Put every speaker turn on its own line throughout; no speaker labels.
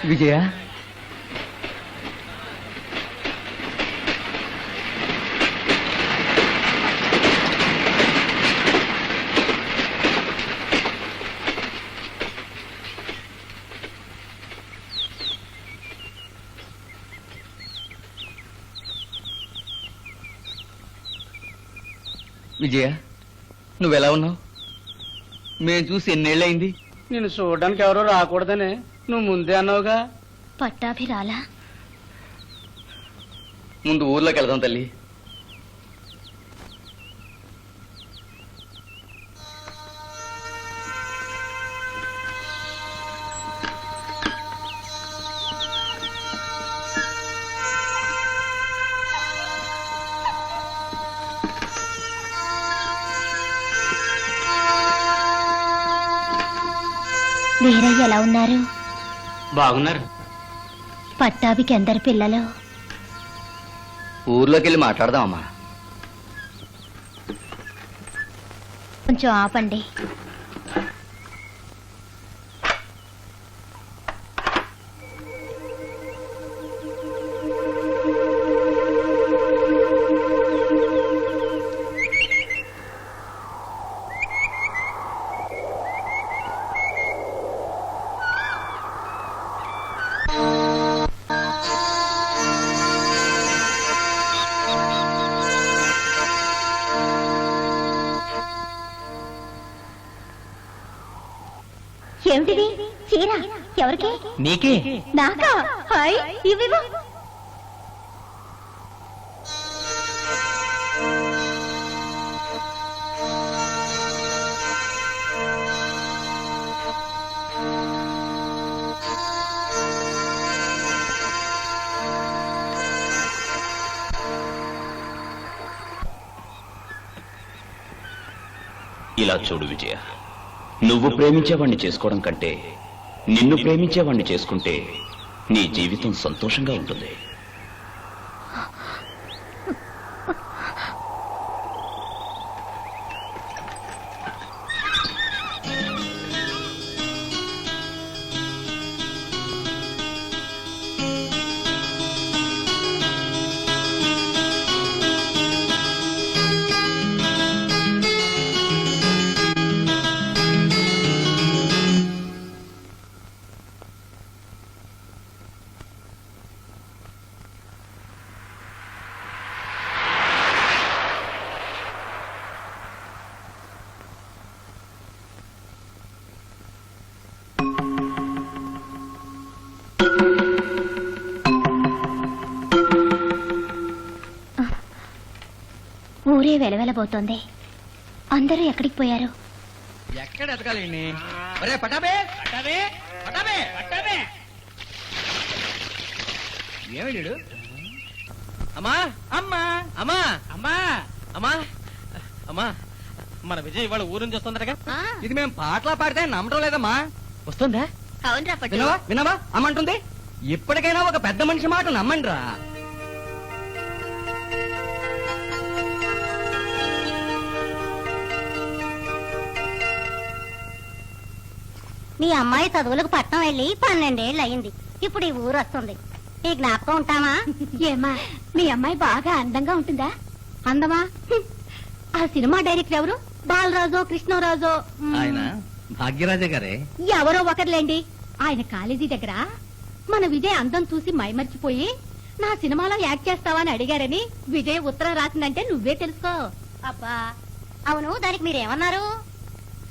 విజయ, విజయ, నువ్వెలా ఉన్నావు? మేము చూసి ఎన్నేళ్ళయింది.
నేను చూడడానికి ఎవరో రాకూడదనే నువ్వు ముందే అన్నావుగా.
పట్టాభిరాలా?
ముందు ఊర్లోకి వెళ్దాం తల్లి.
వీరయ్య ఎలా ఉన్నారు?
బాగున్నారు.
పట్టాభికి ఎందరు పిల్లలు?
ఊర్లోకి వెళ్ళి మాట్లాడదామమ్మా.
కొంచెం ఆపండి. ఏమిటిది? చీర ఎవరికి?
నీకే.
నాకా? హాయ్, ఇవ్వు.
ఇలా చూడు విజయ, నువ్వు ప్రేమించేవాణ్ణి చేసుకోవడం కంటే నిన్ను ప్రేమించేవాణ్ణి చేసుకుంటే నీ జీవితం సంతోషంగా ఉంటుంది.
ఊరే వెలవెలబోతోంది. అందరూ ఎక్కడికి పోయారు?
ఎక్కడ ఎతకాలండి? ఒరే పటాబే, పటాబే, పటాబే, పటాబే. ఏమిడు? అమ్మా, అమ్మా, అమ్మా, అమ్మా, అమ్మా, అమ్మా. మన విజయ్ ఇవాళ ఊరు నుంచి వస్తుందటగా. ఇది మేము పాటలా పాడితే నమ్మటం లేదమ్మా. వస్తుందా?
అవునరా పట్టు.
వినవా వినవా అమ్మంటుంది. ఇప్పటికైనా ఒక పెద్ద మనిషి మాట నమ్మండి రా.
మీ అమ్మాయి చదువులకు పట్నం వెళ్ళి 12 ఏళ్ళు అయింది. ఇప్పుడు ఈ ఊరు వస్తుంది. ఈ జ్ఞాపకం ఉంటామా? ఏమా, మీ అమ్మాయి బాగా అందంగా ఉంటుందా? అందమా? ఆ సినిమా డైరెక్టర్ ఎవరు? బాలరాజో కృష్ణరాజో?
ఆయన భాగ్యరాజే గారే.
ఎవరో ఒకరులేండి. ఆయన కాలేజీ దగ్గర మన విజయ్ అందం చూసి మైమర్చిపోయి నా సినిమాలో యాక్ట్ చేస్తావా అని అడిగారని విజయ్ ఉత్తరం రాసిందంటే నువ్వే తెలుసుకో. అబ్బా, అవును, దానికి మీరేమన్నారు?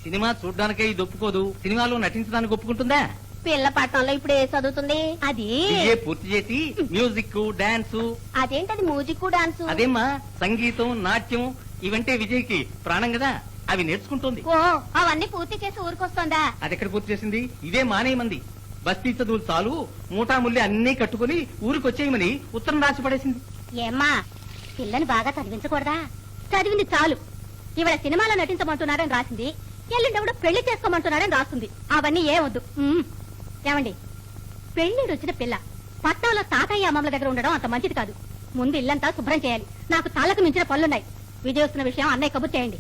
సినిమా చూడ్డానికే ఇది ఒప్పుకోదు, సినిమాలో నటించడానికి ఒప్పుకుంటుందా?
పిల్ల పట్టణంలో ఇప్పుడు ఏ చదువుతుంది అది
బిఏ పూర్తి చేసి మ్యూజిక్ డాన్స్
అదేంటది మ్యూజిక్ డాన్స్
అదేమ్మా సంగీతం నాట్యం ఇవంటే విజయ్కి ప్రాణం కదా అవి నేర్చుకుంటోంది.
ఓ అవన్నీ పూర్తి చేసి ఊరికొస్తుందా?
అది ఎక్కడ పూర్తి చేసింది? ఇదే మానేయమంది. బస్తీ చదువులు చాలు మూటాముల్లి అన్నీ కట్టుకుని ఊరికి వచ్చేయమని ఉత్తరం రాసి పడేసింది.
ఏమ్మా పిల్లని బాగా చదివించకూడదా? చదివింది చాలు. ఇవాళ సినిమాలో నటించమంటున్నాడని రాసింది, ఎల్లుండెవడో పెళ్లి చేసుకోమంటున్నాడని రాస్తుంది. అవన్నీ ఏమొద్దు. ఏమండి, పెళ్లి వచ్చిన పిల్ల పట్నంలో తాతయ్య అమ్మమ్మల దగ్గర ఉండడం అంత మంచిది కాదు. ముందు ఇల్లంతా శుభ్రం చేయాలి. నాకు తలకు మించిన పనులున్నాయి. విజయ్ వస్తున్న విషయం అన్నయ్య కబుర్ చేయండి.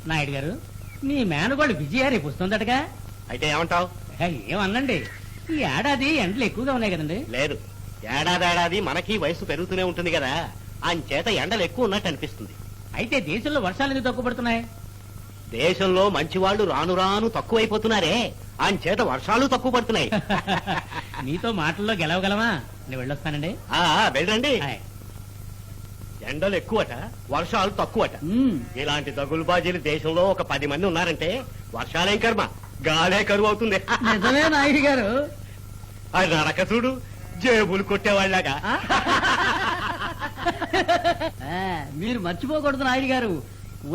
నాయుడు గారు, మీ మేనగోడు విజయ రేపు వస్తుందటగా?
అయితే ఏమంటావు?
ఏమన్నండి, ఈ ఏడాది ఎండలు ఎక్కువగా ఉన్నాయి కదండి.
లేదు, ఏడాది మనకి వయసు పెరుగుతూనే ఉంటుంది కదా, అంచేత ఎండలు ఎక్కువ ఉన్నట్టు అనిపిస్తుంది.
అయితే దేశంలో వర్షాలు ఎందుకు తక్కువ పడుతున్నాయి?
దేశంలో మంచి వాళ్ళు రాను రాను తక్కువైపోతున్నారే, అంచేత వర్షాలు తక్కువ పడుతున్నాయి.
నీతో మాటల్లో గెలవగలమా? నేను వెళ్ళొస్తానండి.
వెళ్ళండి.
హాయ్.
ఎండలు ఎక్కువట, వర్షాలు తక్కువట. ఇలాంటి దగులుబాజీలు దేశంలో ఒక 10 మంది ఉన్నారంటే వర్షాలేం కర్మ, గాలే కరువు అవుతుంది.
నిజమే నాయుడు గారు.
అది నడక చూడు, జేబులు కొట్టేవాళ్ళగా.
మీరు మర్చిపోకూడదు నాయుడు గారు,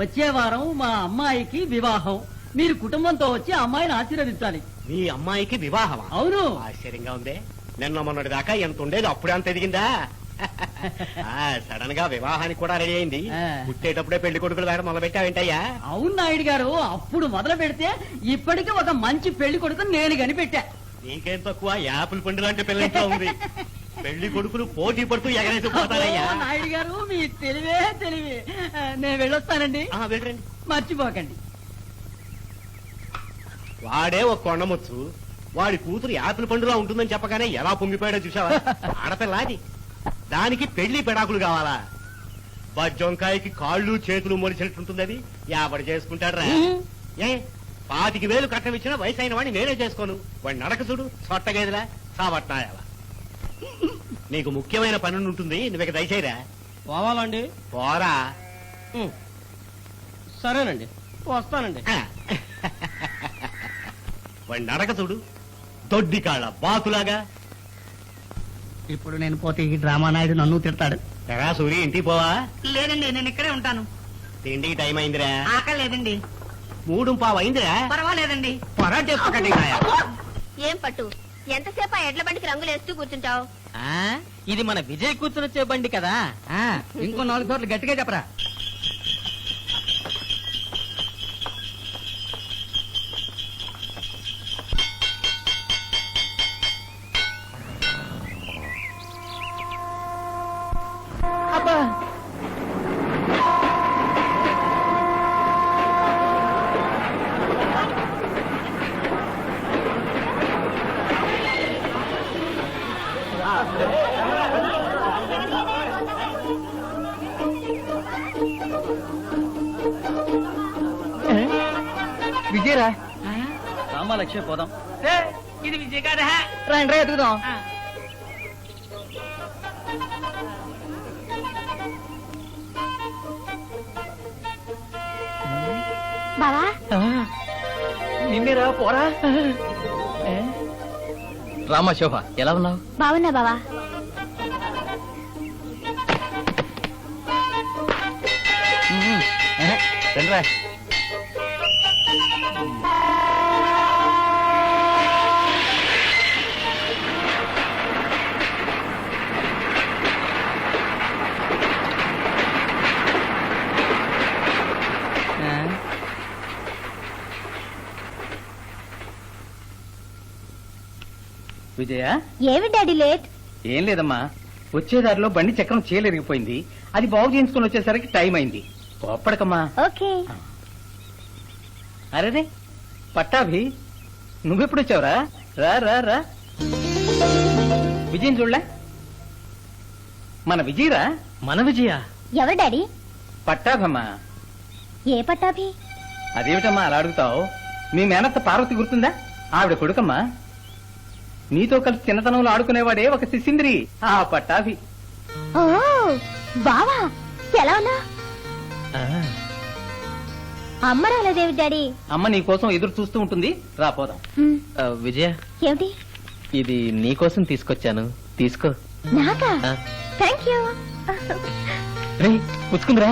వచ్చే వారం మా అమ్మాయికి వివాహం. మీరు కుటుంబంతో వచ్చి అమ్మాయిని ఆశీర్వదించాలి.
మీ అమ్మాయికి వివాహమా?
అవును.
ఆశ్చర్యంగా ఉంది. నిన్న మొన్నటి దాకా ఎంత ఉండేది, అప్పుడే అంత ఎదిగిందా? సడన్ గా వివాహానికి కూడా రెడీ అయింది. పుట్టేటప్పుడే పెళ్లి కొడుకులు వేడ మొదలు పెట్టావేంటయ్యా?
అవును నాయుడు గారు, అప్పుడు మొదలు పెడితే ఇప్పటికీ ఒక మంచి పెళ్లి కొడుకు నేను కనిపెట్టా.
నీకేం తక్కువ, యాపిల్ పండు లాంటి పిల్లలతో ఉంది. పెళ్లి కొడుకులు పోటీ పడుతూ ఎగరేసిపోతారయ్యా.
నాయుడు గారు, మీ తెలివే తెలివి. నేను వెళ్ళొస్తానండి.
వెళ్ళండి,
మర్చిపోకండి.
వాడే ఒక కొండముచ్చు, వాడి కూతురు యాపిల్ పండులా ఉంటుందని చెప్పగానే ఎలా పొంగిపోయాడో చూసావా? ఆడపిల్ల అది, దానికి పెళ్లి పెడాకులు కావాలా? బజ్జొంకాయకి కాళ్ళు చేతులు మొలిచినట్టుంటుంది అది. ఎవడు చేసుకుంటాడు రా? 25,000 కట్టం ఇచ్చిన వయసు అయిన వాడిని నేనే చేసుకోను. వాడి నడక చూడు, సొట్టగేదిలా సావట్నాయాల. నీకు ముఖ్యమైన పని ఉంటుంది, నువ్వు ఇక దయచేయరా.
పోవాలండి?
పోరా.
సరేనండి, వస్తానండి.
వాడి నడక చూడు, దొడ్డి కాళ్ళ బాతులాగా.
ఇప్పుడు నేను పోతే ఈ డ్రామా నాయుడు నన్ను తిడతాడు.
ఎరా సూరి, ఇంటికి పోవా?
లేదండి, నేను ఇక్కడే ఉంటాను.
తిండికి టైం అయిందిరా.
ఆకలి లేదండి.
3:15 అయిందిరా.
పర్వాలేదండి.
పొరాటేసుకోకండి.
ఏం పట్టు, ఎంతసేపు ఆ ఎడ్ల బండికి రంగులేస్తూ కూర్చుంటావు?
ఇది మన విజయ్ కూర్చుని బండి కదా.
ఇంకో 4 చోట్ల గట్టిగా చెప్పరా.
విజయరా, రామా లక్ష్మి పోదాం.
ఇది విజయ్ గారా?
రండి రా, ఎదుగుదాం.
బావా,
నిన్నేరా, పోరా. రామా శోభ, ఎలా ఉన్నావు?
బావున్నా బావా.
రండిరా. విజయ,
ఏమి డాడీ లేట్?
ఏం లేదమ్మా, వచ్చేదారిలో బండి చక్రం చీలరిగిపోయింది. అది బాగు చేయించుకుని వచ్చేసరికి టైం అయింది. కోప్పడకమ్మా.
ఓకే.
అరేరే పట్టాభి, నువ్వెప్పుడు వచ్చావురా? రా రా రా. విజయం చూడలే? మన విజయరా. మన విజయ?
ఎవరు డాడీ?
పట్టాభమ్మా.
ఏ పట్టాభి?
అదేమిటమ్మా అలా అడుగుతావు? మీ మేనత్త పార్వతి గుర్తుందా? ఆవిడ కొడుకమ్మా. నీతో కలిసి చిన్నతనంలో ఆడుకునేవాడే ఒక శిశింద్రి, ఆ పట్టాభి.
ఓ బావా, ఎలా ఉన్నా? అమ్మ రాలేదేవి డాడీ?
అమ్మ నీ కోసం ఎదురు చూస్తూ ఉంటుంది. రా పోదాం. విజయ,
ఏమిటి?
ఇది నీకోసం తీసుకొచ్చాను, తీసుకో.
నాకా?
ఆ.
Thank you.
రేయ్, పుచ్చుకుందిరా.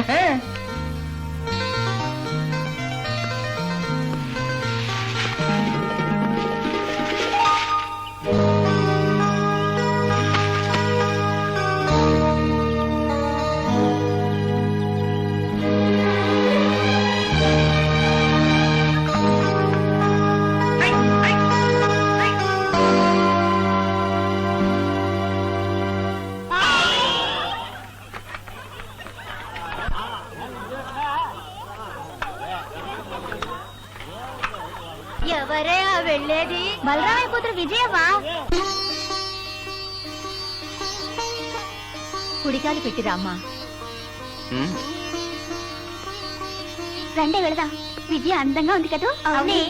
ఎవరే ఆ వెళ్ళేది? బలరామయ్య కూతురు విజయవా? కుడికాలు పెట్టిరామ్మా. రండి వెళదాం. విజయ అందంగా ఉంది కదా? అవునే.